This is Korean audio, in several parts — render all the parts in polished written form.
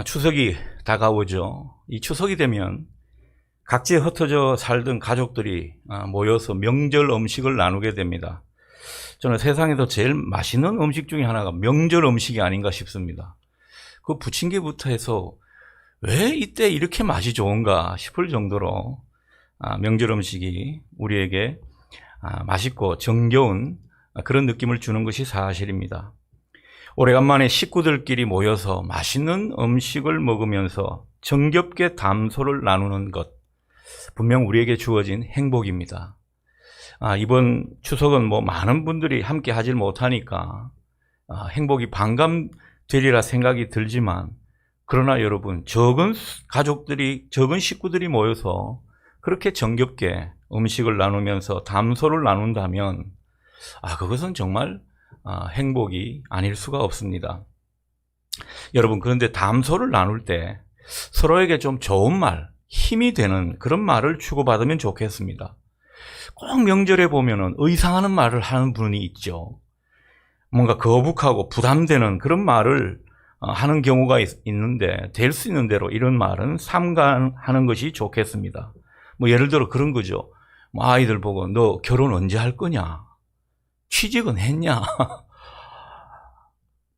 추석이 다가오죠. 이 추석이 되면 각지에 흩어져 살던 가족들이 모여서 명절 음식을 나누게 됩니다. 저는 세상에서 제일 맛있는 음식 중에 하나가 명절 음식이 아닌가 싶습니다. 그 부침개부터 해서 왜 이때 이렇게 맛이 좋은가 싶을 정도로 명절 음식이 우리에게 맛있고 정겨운 그런 느낌을 주는 것이 사실입니다. 오래간만에 식구들끼리 모여서 맛있는 음식을 먹으면서 정겹게 담소를 나누는 것, 분명 우리에게 주어진 행복입니다. 이번 추석은 많은 분들이 함께 하질 못하니까 행복이 반감되리라 생각이 들지만, 그러나 여러분, 적은 식구들이 모여서 그렇게 정겹게 음식을 나누면서 담소를 나눈다면 그것은 정말 행복이 아닐 수가 없습니다. 여러분, 그런데 담소를 나눌 때 서로에게 좀 좋은 말, 힘이 되는 그런 말을 주고받으면 좋겠습니다. 꼭 명절에 보면은 의상하는 말을 하는 분이 있죠. 뭔가 거북하고 부담되는 그런 말을 하는 경우가 있는데, 될 수 있는 대로 이런 말은 삼가하는 것이 좋겠습니다. 예를 들어 그런 거죠. 아이들 보고 너 결혼 언제 할 거냐? 취직은 했냐?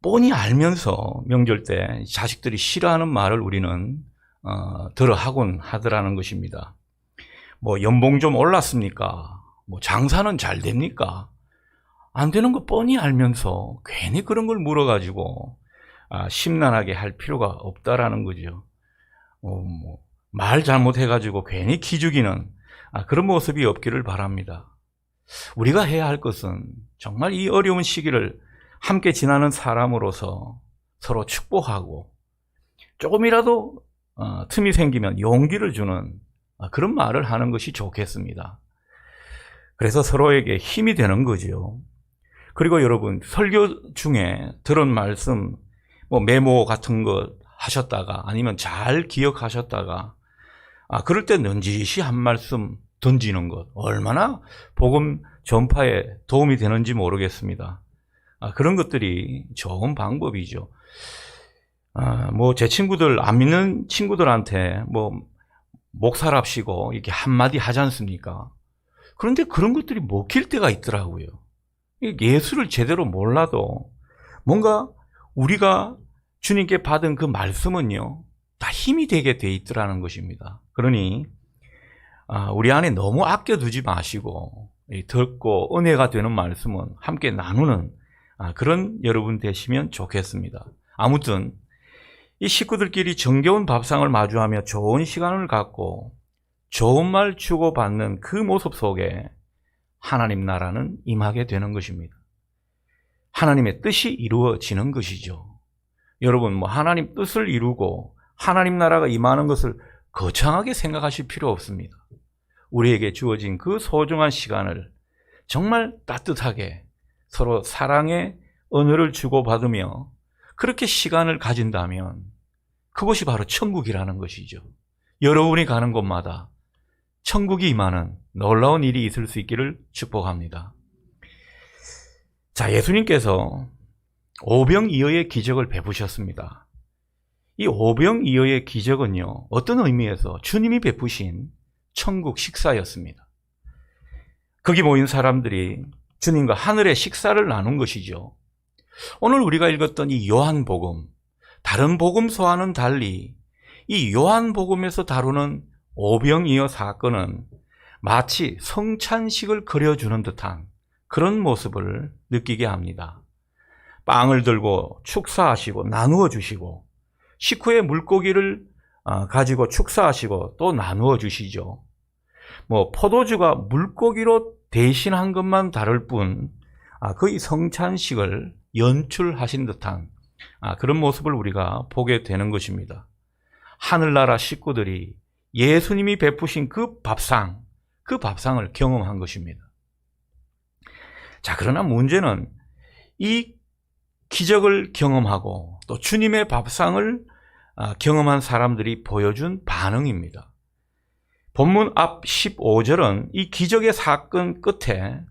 뻔히 알면서 명절 때 자식들이 싫어하는 말을 우리는 들어 하곤 하더라는 것입니다. 연봉 좀 올랐습니까? 장사는 잘 됩니까? 안 되는 거 뻔히 알면서 괜히 그런 걸 물어가지고 심란하게 할 필요가 없다라는 거죠. 말 잘못해가지고 괜히 기죽이는 그런 모습이 없기를 바랍니다. 우리가 해야 할 것은 정말 이 어려운 시기를 함께 지나는 사람으로서 서로 축복하고, 조금이라도 틈이 생기면 용기를 주는 그런 말을 하는 것이 좋겠습니다. 그래서 서로에게 힘이 되는 거죠. 그리고 여러분, 설교 중에 들은 말씀, 메모 같은 거 하셨다가 아니면 잘 기억하셨다가 그럴 때 넌지시 한 말씀 던지는 것, 얼마나 복음 전파에 도움이 되는지 모르겠습니다. 그런 것들이 좋은 방법이죠. 제 친구들, 안 믿는 친구들한테 목사랍시고 이렇게 한마디 하지 않습니까? 그런데 그런 것들이 먹힐 때가 있더라고요. 예수를 제대로 몰라도 뭔가 우리가 주님께 받은 그 말씀은요, 다 힘이 되게 돼 있더라는 것입니다. 그러니 우리 안에 너무 아껴두지 마시고, 듣고 은혜가 되는 말씀은 함께 나누는 그런 여러분 되시면 좋겠습니다. 아무튼 이 식구들끼리 정겨운 밥상을 마주하며 좋은 시간을 갖고 좋은 말 주고받는 그 모습 속에 하나님 나라는 임하게 되는 것입니다. 하나님의 뜻이 이루어지는 것이죠. 여러분, 하나님 뜻을 이루고 하나님 나라가 임하는 것을 거창하게 생각하실 필요 없습니다. 우리에게 주어진 그 소중한 시간을 정말 따뜻하게 서로 사랑의 언어를 주고받으며 그렇게 시간을 가진다면 그것이 바로 천국이라는 것이죠. 여러분이 가는 곳마다 천국이 임하는 놀라운 일이 있을 수 있기를 축복합니다. 예수님께서 오병이어의 기적을 베푸셨습니다. 이 오병이어의 기적은요, 어떤 의미에서 주님이 베푸신 천국 식사였습니다. 거기 모인 사람들이 주님과 하늘의 식사를 나눈 것이죠. 오늘 우리가 읽었던 이 요한복음, 다른 복음서와는 달리 이 요한복음에서 다루는 오병이어 사건은 마치 성찬식을 그려주는 듯한 그런 모습을 느끼게 합니다. 빵을 들고 축사하시고 나누어 주시고, 식후에 물고기를 가지고 축사하시고 또 나누어 주시죠. 포도주가 물고기로 대신한 것만 다를 뿐 거의 성찬식을 연출하신 듯한 그런 모습을 우리가 보게 되는 것입니다. 하늘나라 식구들이 예수님이 베푸신 그 밥상을 경험한 것입니다. 그러나 문제는 이 기적을 경험하고 또 주님의 밥상을 경험한 사람들이 보여준 반응입니다. 본문 앞 15절은 이 기적의 사건 끝에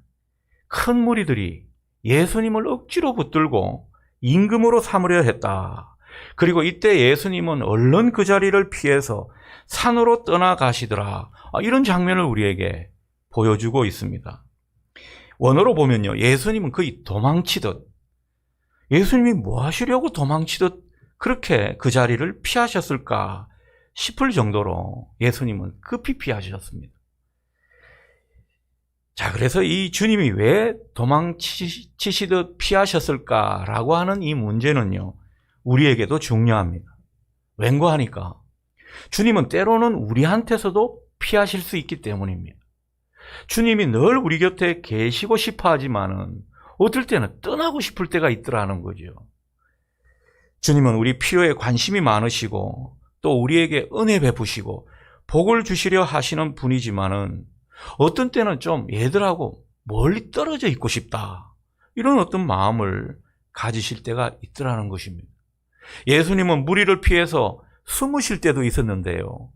큰 무리들이 예수님을 억지로 붙들고 임금으로 삼으려 했다, 그리고 이때 예수님은 얼른 그 자리를 피해서 산으로 떠나가시더라. 이런 장면을 우리에게 보여주고 있습니다. 원어로 보면요, 예수님은 거의 도망치듯, 예수님이 뭐 하시려고 도망치듯 그렇게 그 자리를 피하셨을까 싶을 정도로 예수님은 급히 피하셨습니다. 자, 그래서 이 주님이 왜 도망치시듯 피하셨을까라고 하는 이 문제는요, 우리에게도 중요합니다. 왠고 하니까 주님은 때로는 우리한테서도 피하실 수 있기 때문입니다. 주님이 늘 우리 곁에 계시고 싶어 하지만은 어떨 때는 떠나고 싶을 때가 있더라는 거죠. 주님은 우리 필요에 관심이 많으시고 또 우리에게 은혜 베푸시고 복을 주시려 하시는 분이지만은 어떤 때는 좀 얘들하고 멀리 떨어져 있고 싶다, 이런 어떤 마음을 가지실 때가 있더라는 것입니다. 예수님은 무리를 피해서 숨으실 때도 있었는데요,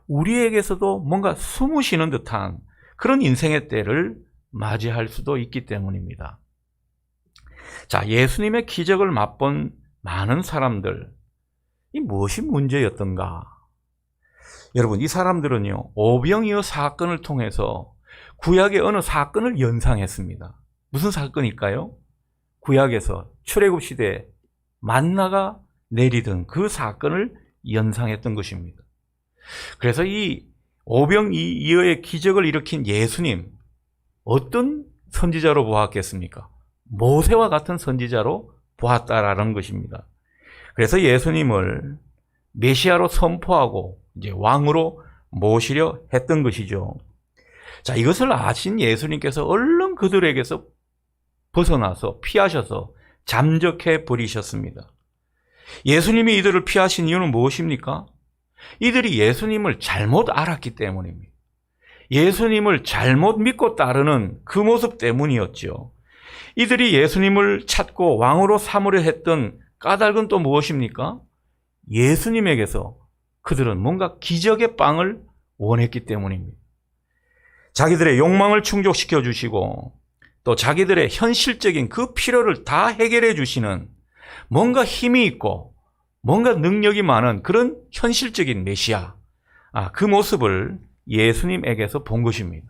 우리에게서도 뭔가 숨으시는 듯한 그런 인생의 때를 맞이할 수도 있기 때문입니다. 자, 예수님의 기적을 맛본 많은 사람들, 이 무엇이 문제였던가? 여러분, 이 사람들은요, 오병이어 사건을 통해서 구약의 어느 사건을 연상했습니다. 무슨 사건일까요? 구약에서 출애굽 시대에 만나가 내리던 그 사건을 연상했던 것입니다. 그래서 이 오병이어의 기적을 일으킨 예수님, 어떤 선지자로 보았겠습니까? 모세와 같은 선지자로 보았다라는 것입니다. 그래서 예수님을 메시아로 선포하고 이제 왕으로 모시려 했던 것이죠. 자, 이것을 아신 예수님께서 얼른 그들에게서 벗어나서 피하셔서 잠적해 버리셨습니다. 예수님이 이들을 피하신 이유는 무엇입니까? 이들이 예수님을 잘못 알았기 때문입니다. 예수님을 잘못 믿고 따르는 그 모습 때문이었죠. 이들이 예수님을 찾고 왕으로 삼으려 했던 까닭은 또 무엇입니까? 예수님에게서 그들은 뭔가 기적의 빵을 원했기 때문입니다. 자기들의 욕망을 충족시켜 주시고 또 자기들의 현실적인 그 필요를 다 해결해 주시는 뭔가 힘이 있고 뭔가 능력이 많은 그런 현실적인 메시아, 그 모습을 예수님에게서 본 것입니다.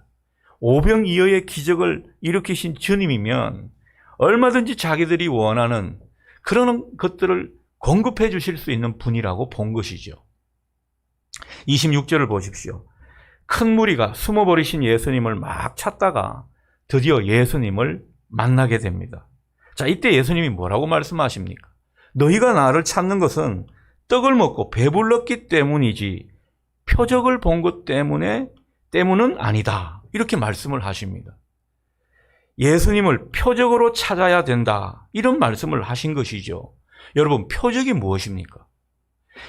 오병이어의 기적을 일으키신 주님이면 얼마든지 자기들이 원하는 그런 것들을 공급해 주실 수 있는 분이라고 본 것이죠. 26절을 보십시오. 큰 무리가 숨어버리신 예수님을 막 찾다가 드디어 예수님을 만나게 됩니다. 자, 이때 예수님이 뭐라고 말씀하십니까? 너희가 나를 찾는 것은 떡을 먹고 배불렀기 때문이지 표적을 본 것 때문은 아니다, 이렇게 말씀을 하십니다. 예수님을 표적으로 찾아야 된다, 이런 말씀을 하신 것이죠. 여러분, 표적이 무엇입니까?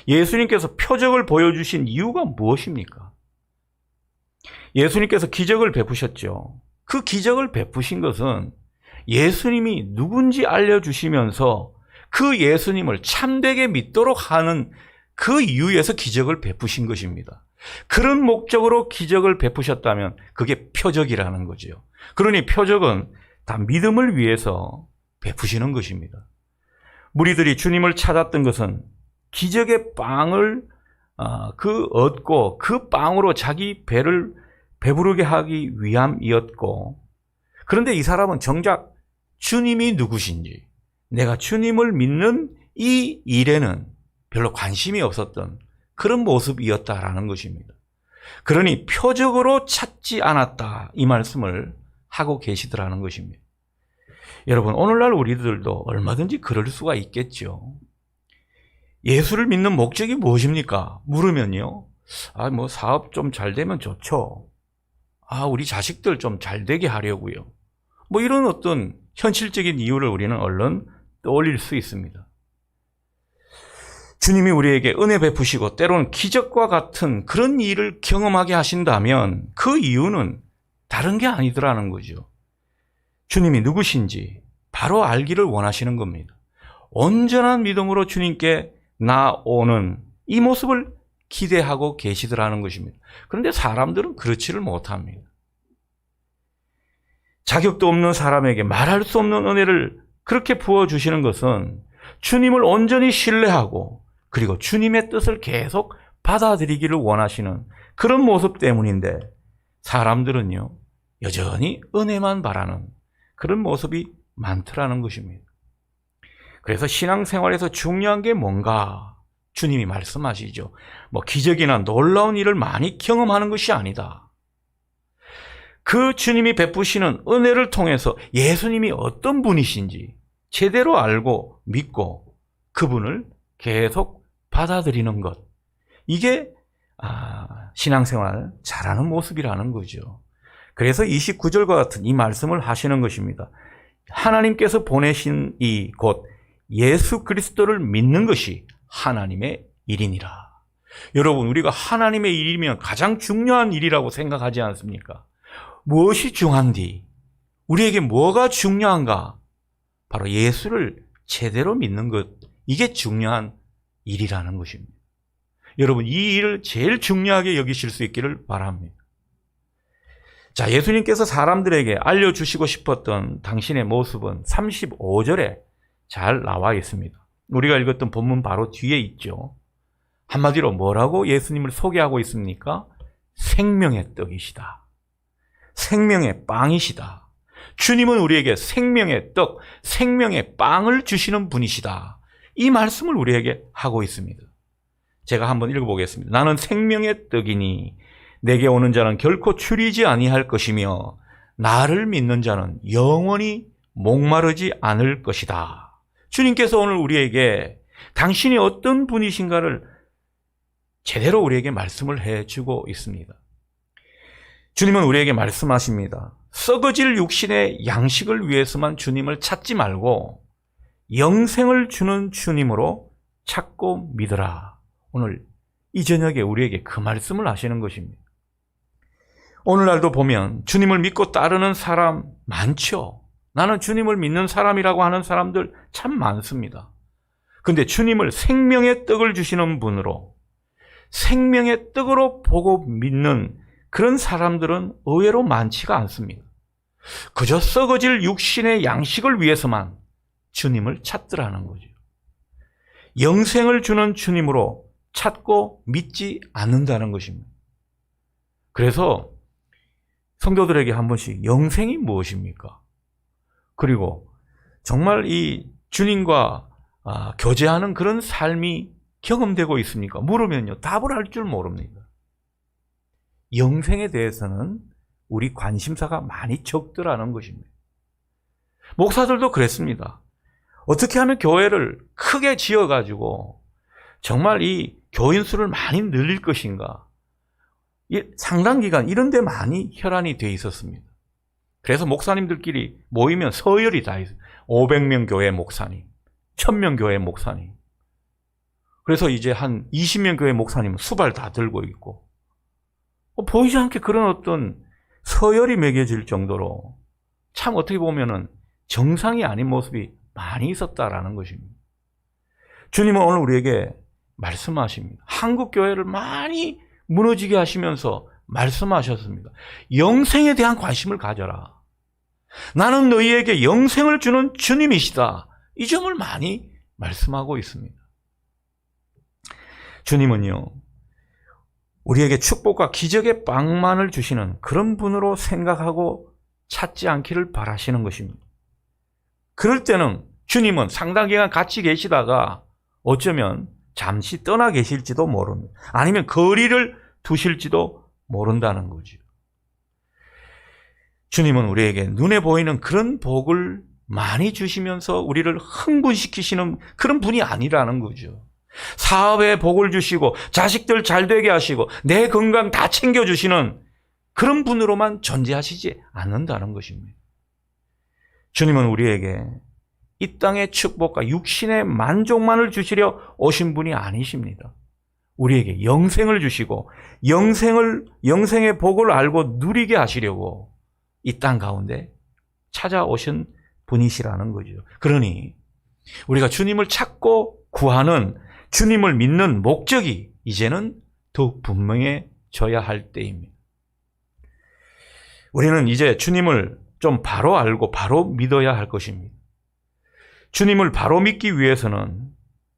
예수님께서 표적을 보여주신 이유가 무엇입니까? 예수님께서 기적을 베푸셨죠. 그 기적을 베푸신 것은 예수님이 누군지 알려주시면서 그 예수님을 참되게 믿도록 하는 그 이유에서 기적을 베푸신 것입니다. 그런 목적으로 기적을 베푸셨다면 그게 표적이라는 거죠. 그러니 표적은 다 믿음을 위해서 베푸시는 것입니다. 무리들이 주님을 찾았던 것은 기적의 빵을 얻고 그 빵으로 자기 배를 배부르게 하기 위함이었고, 그런데 이 사람은 정작 주님이 누구신지, 내가 주님을 믿는 이 일에는 별로 관심이 없었던 그런 모습이었다라는 것입니다. 그러니 표적으로 찾지 않았다, 이 말씀을 하고 계시더라는 것입니다. 여러분, 오늘날 우리들도 얼마든지 그럴 수가 있겠죠. 예수를 믿는 목적이 무엇입니까? 물으면요, 뭐 사업 좀 잘 되면 좋죠. 우리 자식들 좀 잘 되게 하려고요. 뭐 이런 어떤 현실적인 이유를 우리는 얼른 떠올릴 수 있습니다. 주님이 우리에게 은혜 베푸시고 때로는 기적과 같은 그런 일을 경험하게 하신다면 그 이유는 다른 게 아니더라는 거죠. 주님이 누구신지 바로 알기를 원하시는 겁니다. 온전한 믿음으로 주님께 나오는 이 모습을 기대하고 계시더라는 것입니다. 그런데 사람들은 그렇지를 못합니다. 자격도 없는 사람에게 말할 수 없는 은혜를 그렇게 부어주시는 것은 주님을 온전히 신뢰하고 그리고 주님의 뜻을 계속 받아들이기를 원하시는 그런 모습 때문인데 사람들은요, 여전히 은혜만 바라는 그런 모습이 많더라는 것입니다. 그래서 신앙생활에서 중요한 게 뭔가? 주님이 말씀하시죠. 기적이나 놀라운 일을 많이 경험하는 것이 아니다. 그 주님이 베푸시는 은혜를 통해서 예수님이 어떤 분이신지 제대로 알고 믿고 그분을 계속 받아들이는 것. 이게 신앙생활 잘하는 모습이라는 거죠. 그래서 29절과 같은 이 말씀을 하시는 것입니다. 하나님께서 보내신 이 곧 예수 그리스도를 믿는 것이 하나님의 일이니라. 여러분, 우리가 하나님의 일이면 가장 중요한 일이라고 생각하지 않습니까? 무엇이 중요한디? 우리에게 뭐가 중요한가? 바로 예수를 제대로 믿는 것. 이게 중요한 일이라는 것입니다. 여러분, 이 일을 제일 중요하게 여기실 수 있기를 바랍니다. 자, 예수님께서 사람들에게 알려주시고 싶었던 당신의 모습은 35절에 잘 나와 있습니다. 우리가 읽었던 본문 바로 뒤에 있죠. 한마디로 뭐라고 예수님을 소개하고 있습니까? 생명의 떡이시다. 생명의 빵이시다. 주님은 우리에게 생명의 떡, 생명의 빵을 주시는 분이시다. 이 말씀을 우리에게 하고 있습니다. 제가 한번 읽어보겠습니다. 나는 생명의 떡이니 내게 오는 자는 결코 추리지 아니할 것이며 나를 믿는 자는 영원히 목마르지 않을 것이다. 주님께서 오늘 우리에게 당신이 어떤 분이신가를 제대로 우리에게 말씀을 해주고 있습니다. 주님은 우리에게 말씀하십니다. 썩어질 육신의 양식을 위해서만 주님을 찾지 말고 영생을 주는 주님으로 찾고 믿으라. 오늘 이 저녁에 우리에게 그 말씀을 하시는 것입니다. 오늘날도 보면 주님을 믿고 따르는 사람 많죠. 나는 주님을 믿는 사람이라고 하는 사람들 참 많습니다. 그런데 주님을 생명의 떡을 주시는 분으로 생명의 떡으로 보고 믿는 그런 사람들은 의외로 많지가 않습니다. 그저 썩어질 육신의 양식을 위해서만 주님을 찾더라는 거죠. 영생을 주는 주님으로 찾고 믿지 않는다는 것입니다. 그래서 성도들에게 한 번씩 영생이 무엇입니까? 그리고 정말 이 주님과 교제하는 그런 삶이 경험되고 있습니까? 물으면요, 답을 할 줄 모릅니다. 영생에 대해서는 우리 관심사가 많이 적더라는 것입니다. 목사들도 그랬습니다. 어떻게 하면 교회를 크게 지어가지고 정말 이 교인 수를 많이 늘릴 것인가? 상당 기간 이런 데 많이 혈안이 돼 있었습니다. 그래서 목사님들끼리 모이면 서열이 다 있어요. 500명 교회 목사님, 1000명 교회 목사님. 그래서 이제 한 20명 교회 목사님은 수발 다 들고 있고 보이지 않게 그런 어떤 서열이 매겨질 정도로 참 어떻게 보면은 정상이 아닌 모습이 많이 있었다라는 것입니다. 주님은 오늘 우리에게 말씀하십니다. 한국 교회를 많이 무너지게 하시면서 말씀하셨습니다. 영생에 대한 관심을 가져라. 나는 너희에게 영생을 주는 주님이시다. 이 점을 많이 말씀하고 있습니다. 주님은요, 우리에게 축복과 기적의 빵만을 주시는 그런 분으로 생각하고 찾지 않기를 바라시는 것입니다. 그럴 때는 주님은 상당 기간 같이 계시다가 어쩌면 잠시 떠나 계실지도 모릅니다. 아니면 거리를 두실지도 모른다는 거죠. 주님은 우리에게 눈에 보이는 그런 복을 많이 주시면서 우리를 흥분시키시는 그런 분이 아니라는 거죠. 사업에 복을 주시고 자식들 잘 되게 하시고 내 건강 다 챙겨주시는 그런 분으로만 존재하시지 않는다는 것입니다. 주님은 우리에게 이 땅의 축복과 육신의 만족만을 주시려 오신 분이 아니십니다. 우리에게 영생을 주시고 영생의 복을 알고 누리게 하시려고 이 땅 가운데 찾아오신 분이시라는 거죠. 그러니 우리가 주님을 찾고 구하는 주님을 믿는 목적이 이제는 더욱 분명해져야 할 때입니다. 우리는 이제 주님을 좀 바로 알고 바로 믿어야 할 것입니다. 주님을 바로 믿기 위해서는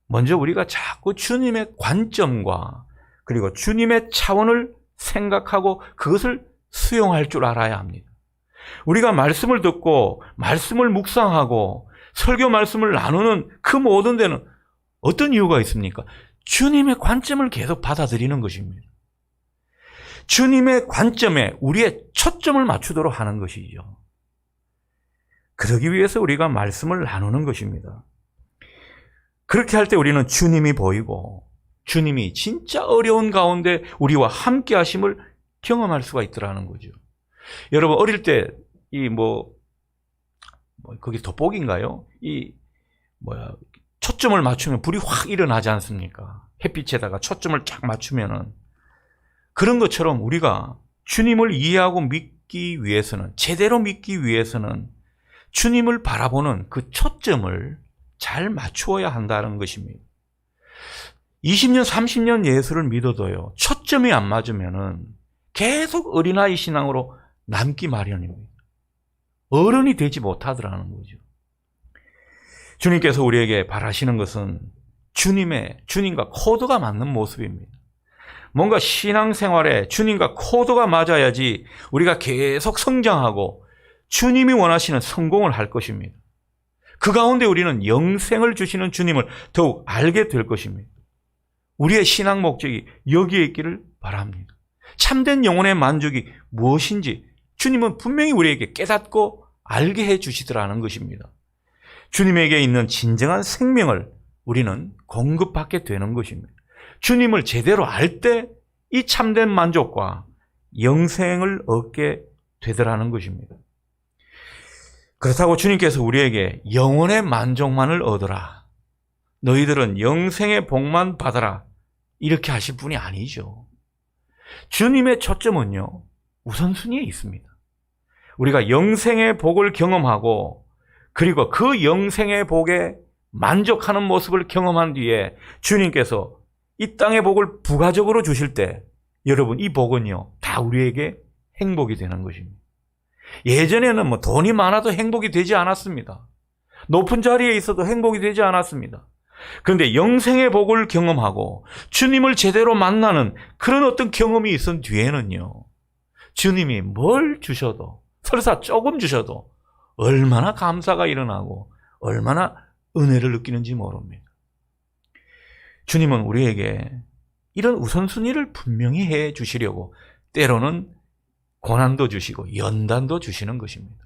먼저 우리가 자꾸 주님의 관점과 그리고 주님의 차원을 생각하고 그것을 수용할 줄 알아야 합니다. 우리가 말씀을 듣고 말씀을 묵상하고 설교 말씀을 나누는 그 모든 데는 어떤 이유가 있습니까? 주님의 관점을 계속 받아들이는 것입니다. 주님의 관점에 우리의 초점을 맞추도록 하는 것이죠. 그러기 위해서 우리가 말씀을 나누는 것입니다. 그렇게 할 때 우리는 주님이 보이고 주님이 진짜 어려운 가운데 우리와 함께 하심을 경험할 수가 있더라는 거죠. 여러분 어릴 때 거기 돋보기인가요? 초점을 맞추면 불이 확 일어나지 않습니까? 햇빛에다가 초점을 쫙 맞추면은 그런 것처럼 우리가 주님을 이해하고 믿기 위해서는 제대로 믿기 위해서는 주님을 바라보는 그 초점을 잘 맞추어야 한다는 것입니다. 20년, 30년 예수를 믿어도요, 초점이 안 맞으면은 계속 어린아이 신앙으로 남기 마련입니다. 어른이 되지 못하더라는 거죠. 주님께서 우리에게 바라시는 것은 주님과 코드가 맞는 모습입니다. 뭔가 신앙생활에 주님과 코드가 맞아야지 우리가 계속 성장하고 주님이 원하시는 성공을 할 것입니다. 그 가운데 우리는 영생을 주시는 주님을 더욱 알게 될 것입니다. 우리의 신앙 목적이 여기에 있기를 바랍니다. 참된 영혼의 만족이 무엇인지 주님은 분명히 우리에게 깨닫고 알게 해 주시더라는 것입니다. 주님에게 있는 진정한 생명을 우리는 공급받게 되는 것입니다. 주님을 제대로 알 때 이 참된 만족과 영생을 얻게 되더라는 것입니다. 그렇다고 주님께서 우리에게 영혼의 만족만을 얻어라, 너희들은 영생의 복만 받아라, 이렇게 하실 분이 아니죠. 주님의 초점은요, 우선순위에 있습니다. 우리가 영생의 복을 경험하고 그리고 그 영생의 복에 만족하는 모습을 경험한 뒤에 주님께서 이 땅의 복을 부가적으로 주실 때 여러분 이 복은요 다 우리에게 행복이 되는 것입니다. 예전에는 돈이 많아도 행복이 되지 않았습니다. 높은 자리에 있어도 행복이 되지 않았습니다. 그런데 영생의 복을 경험하고 주님을 제대로 만나는 그런 어떤 경험이 있은 뒤에는요, 주님이 뭘 주셔도, 설사 조금 주셔도 얼마나 감사가 일어나고 얼마나 은혜를 느끼는지 모릅니다. 주님은 우리에게 이런 우선순위를 분명히 해 주시려고 때로는 고난도 주시고 연단도 주시는 것입니다.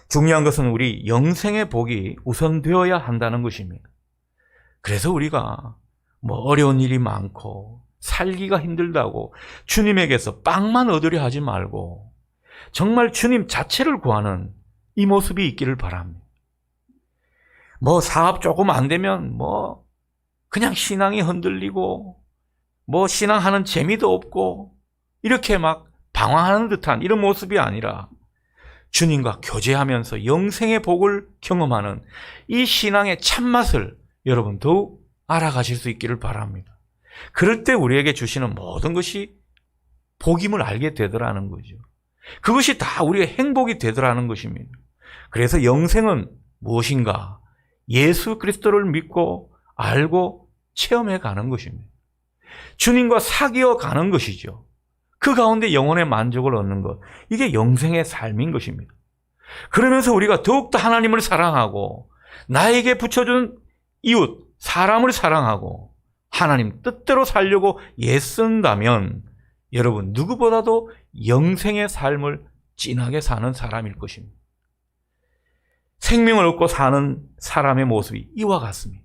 중요한 것은 우리 영생의 복이 우선되어야 한다는 것입니다. 그래서 우리가 어려운 일이 많고 살기가 힘들다고 주님에게서 빵만 얻으려 하지 말고 정말 주님 자체를 구하는 이 모습이 있기를 바랍니다. 사업 조금 안 되면 그냥 신앙이 흔들리고 신앙하는 재미도 없고 이렇게 막 방황하는 듯한 이런 모습이 아니라 주님과 교제하면서 영생의 복을 경험하는 이 신앙의 참맛을 여러분 더욱 알아가실 수 있기를 바랍니다. 그럴 때 우리에게 주시는 모든 것이 복임을 알게 되더라는 거죠. 그것이 다 우리의 행복이 되더라는 것입니다. 그래서 영생은 무엇인가? 예수 그리스도를 믿고 알고 체험해 가는 것입니다. 주님과 사귀어 가는 것이죠. 그 가운데 영혼의 만족을 얻는 것, 이게 영생의 삶인 것입니다. 그러면서 우리가 더욱더 하나님을 사랑하고 나에게 붙여준 이웃, 사람을 사랑하고 하나님 뜻대로 살려고 애쓴다면 여러분 누구보다도 영생의 삶을 진하게 사는 사람일 것입니다. 생명을 얻고 사는 사람의 모습이 이와 같습니다.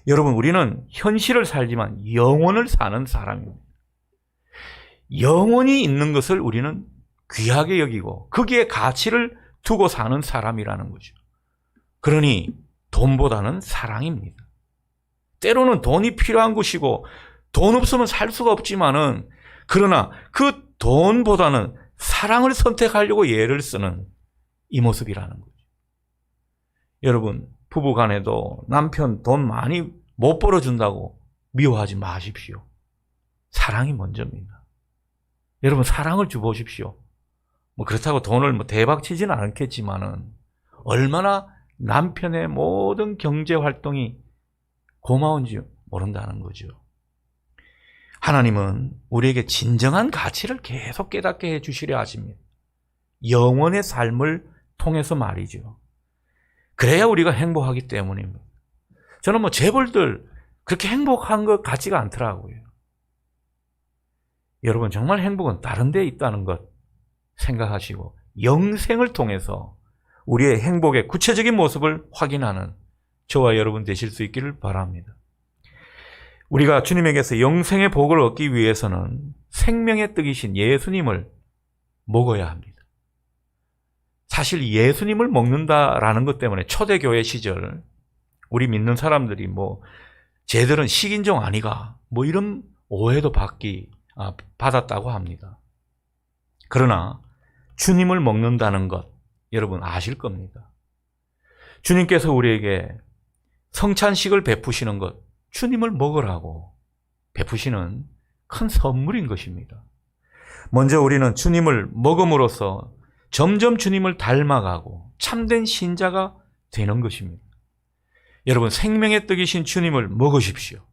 여러분 우리는 현실을 살지만 영혼을 사는 사람입니다. 영혼이 있는 것을 우리는 귀하게 여기고 거기에 가치를 두고 사는 사람이라는 거죠. 그러니 돈보다는 사랑입니다. 때로는 돈이 필요한 것이고 돈 없으면 살 수가 없지만은 그러나 그 돈보다는 사랑을 선택하려고 애를 쓰는 이 모습이라는 거죠. 여러분 부부간에도 남편 돈 많이 못 벌어준다고 미워하지 마십시오. 사랑이 먼저입니다. 여러분 사랑을 주보십시오. 그렇다고 돈을 대박 치지는 않겠지만은 얼마나 남편의 모든 경제 활동이 고마운지 모른다는 거죠. 하나님은 우리에게 진정한 가치를 계속 깨닫게 해주시려 하십니다. 영원의 삶을 통해서 말이죠. 그래야 우리가 행복하기 때문입니다. 저는 재벌들 그렇게 행복한 것 같지가 않더라고요. 여러분, 정말 행복은 다른 데 있다는 것 생각하시고 영생을 통해서 우리의 행복의 구체적인 모습을 확인하는 저와 여러분 되실 수 있기를 바랍니다. 우리가 주님에게서 영생의 복을 얻기 위해서는 생명의 떡이신 예수님을 먹어야 합니다. 사실 예수님을 먹는다라는 것 때문에 초대교회 시절 우리 믿는 사람들이 쟤들은 식인종 아니가 이런 오해도 받았다고 합니다. 그러나 주님을 먹는다는 것 여러분 아실 겁니다. 주님께서 우리에게 성찬식을 베푸시는 것, 주님을 먹으라고 베푸시는 큰 선물인 것입니다. 먼저 우리는 주님을 먹음으로써 점점 주님을 닮아가고 참된 신자가 되는 것입니다. 여러분, 생명의 떡이신 주님을 먹으십시오.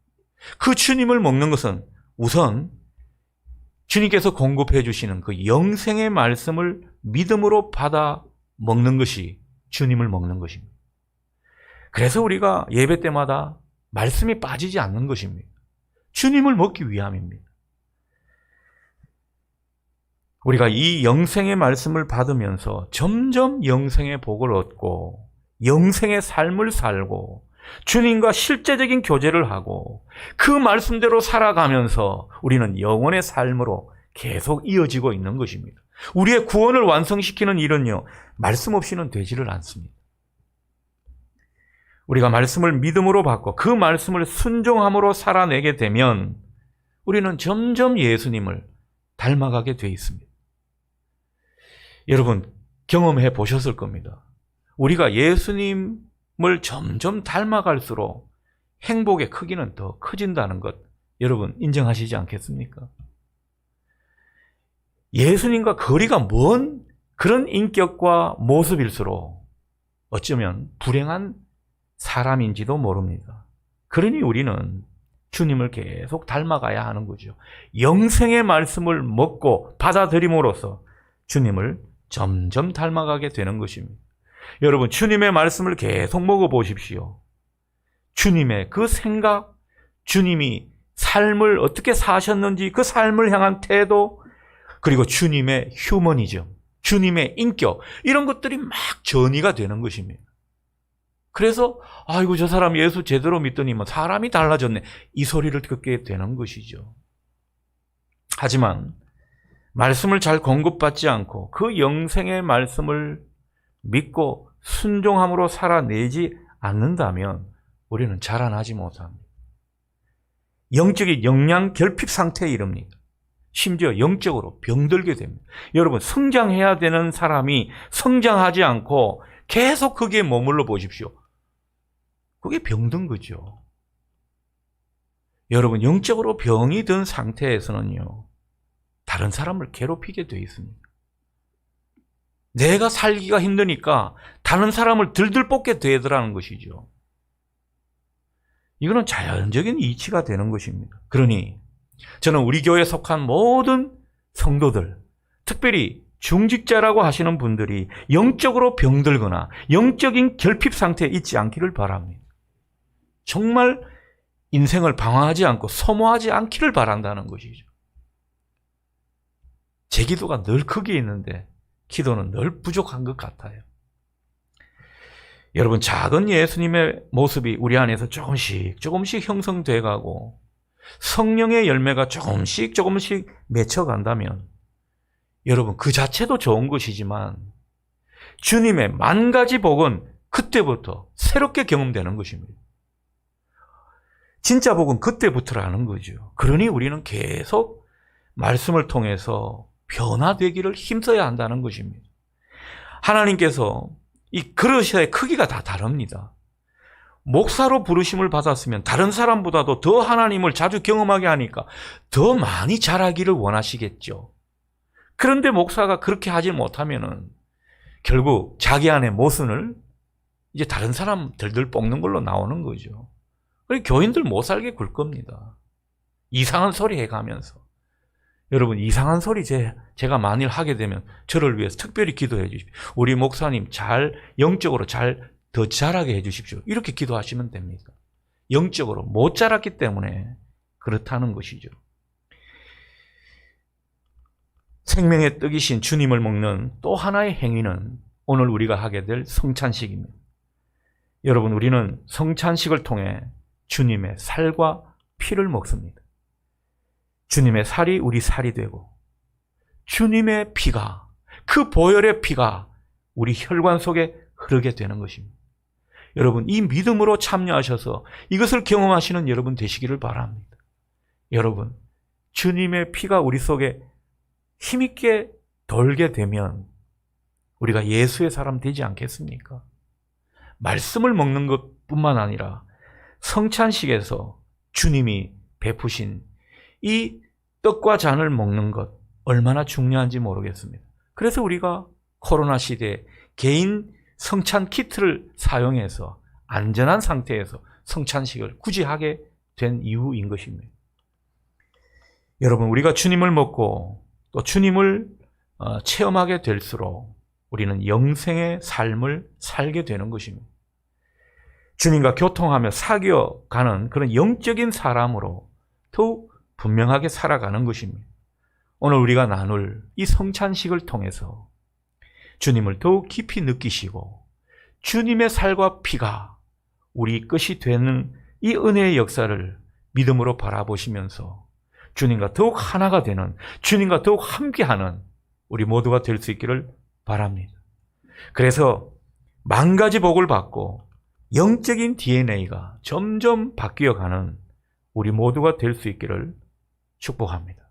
그 주님을 먹는 것은 우선 주님께서 공급해 주시는 그 영생의 말씀을 믿음으로 받아 먹는 것이 주님을 먹는 것입니다. 그래서 우리가 예배 때마다 말씀이 빠지지 않는 것입니다. 주님을 먹기 위함입니다. 우리가 이 영생의 말씀을 받으면서 점점 영생의 복을 얻고 영생의 삶을 살고 주님과 실제적인 교제를 하고 그 말씀대로 살아가면서 우리는 영원의 삶으로 계속 이어지고 있는 것입니다. 우리의 구원을 완성시키는 일은요, 말씀 없이는 되지를 않습니다. 우리가 말씀을 믿음으로 받고 그 말씀을 순종함으로 살아내게 되면 우리는 점점 예수님을 닮아가게 돼 있습니다. 여러분, 경험해 보셨을 겁니다. 우리가 예수님을 점점 닮아갈수록 행복의 크기는 더 커진다는 것 여러분 인정하시지 않겠습니까? 예수님과 거리가 먼 그런 인격과 모습일수록 어쩌면 불행한 사람인지도 모릅니다. 그러니 우리는 주님을 계속 닮아가야 하는 거죠. 영생의 말씀을 먹고 받아들임으로써 주님을 점점 닮아가게 되는 것입니다. 여러분, 주님의 말씀을 계속 먹어보십시오. 주님의 그 생각, 주님이 삶을 어떻게 사셨는지 그 삶을 향한 태도, 그리고 주님의 휴머니즘, 주님의 인격, 이런 것들이 막 전이가 되는 것입니다. 그래서 아이고 저 사람 예수 제대로 믿더니만 사람이 달라졌네, 이 소리를 듣게 되는 것이죠. 하지만 말씀을 잘 공급받지 않고 그 영생의 말씀을 믿고 순종함으로 살아내지 않는다면 우리는 자라나지 못합니다. 영적인 영양 결핍 상태에 이릅니다. 심지어 영적으로 병들게 됩니다. 여러분, 성장해야 되는 사람이 성장하지 않고 계속 거기에 머물러 보십시오. 그게 병든 거죠. 여러분, 영적으로 병이 든 상태에서는요, 다른 사람을 괴롭히게 되어 있습니다. 내가 살기가 힘드니까 다른 사람을 들들 뽑게 되더라는 것이죠. 이거는 자연적인 이치가 되는 것입니다. 그러니 저는 우리 교회에 속한 모든 성도들, 특별히 중직자라고 하시는 분들이 영적으로 병들거나 영적인 결핍 상태에 있지 않기를 바랍니다. 정말 인생을 방황하지 않고 소모하지 않기를 바란다는 것이죠. 제 기도가 늘 거기에 있는데 기도는 늘 부족한 것 같아요. 여러분, 작은 예수님의 모습이 우리 안에서 조금씩 형성돼 가고 성령의 열매가 조금씩 맺혀간다면 여러분, 그 자체도 좋은 것이지만 주님의 만 가지 복은 그때부터 새롭게 경험되는 것입니다. 진짜 복은 그때부터라는 거죠. 그러니 우리는 계속 말씀을 통해서 변화되기를 힘써야 한다는 것입니다. 하나님께서 이 그릇의 크기가 다 다릅니다. 목사로 부르심을 받았으면 다른 사람보다도 더 하나님을 자주 경험하게 하니까 더 많이 자라기를 원하시겠죠. 그런데 목사가 그렇게 하지 못하면은 결국 자기 안의 모순을 이제 다른 사람 들들 볶는 걸로 나오는 거죠. 그리고 교인들 못 살게 굴 겁니다. 이상한 소리 해가면서. 여러분, 이상한 소리 제가 만일 하게 되면 저를 위해서 특별히 기도해 주십시오. 우리 목사님 영적으로 더 자라게 해 주십시오. 이렇게 기도하시면 됩니다. 영적으로 못 자랐기 때문에 그렇다는 것이죠. 생명의 떡이신 주님을 먹는 또 하나의 행위는 오늘 우리가 하게 될 성찬식입니다. 여러분, 우리는 성찬식을 통해 주님의 살과 피를 먹습니다. 주님의 살이 우리 살이 되고 주님의 피가, 그 보혈의 피가 우리 혈관 속에 흐르게 되는 것입니다. 여러분, 이 믿음으로 참여하셔서 이것을 경험하시는 여러분 되시기를 바랍니다. 여러분, 주님의 피가 우리 속에 힘있게 돌게 되면 우리가 예수의 사람 되지 않겠습니까? 말씀을 먹는 것뿐만 아니라 성찬식에서 주님이 베푸신 이 떡과 잔을 먹는 것 얼마나 중요한지 모르겠습니다. 그래서 우리가 코로나 시대에 개인 성찬 키트를 사용해서 안전한 상태에서 성찬식을 굳이 하게 된 이유인 것입니다. 여러분, 우리가 주님을 먹고 또 주님을 체험하게 될수록 우리는 영생의 삶을 살게 되는 것입니다. 주님과 교통하며 사귀어가는 그런 영적인 사람으로 더욱 분명하게 살아가는 것입니다. 오늘 우리가 나눌 이 성찬식을 통해서 주님을 더욱 깊이 느끼시고 주님의 살과 피가 우리 것이 되는 이 은혜의 역사를 믿음으로 바라보시면서 주님과 더욱 하나가 되는, 주님과 더욱 함께하는 우리 모두가 될 수 있기를 바랍니다. 그래서 만 가지 복을 받고 영적인 DNA가 점점 바뀌어가는 우리 모두가 될 수 있기를 축복합니다.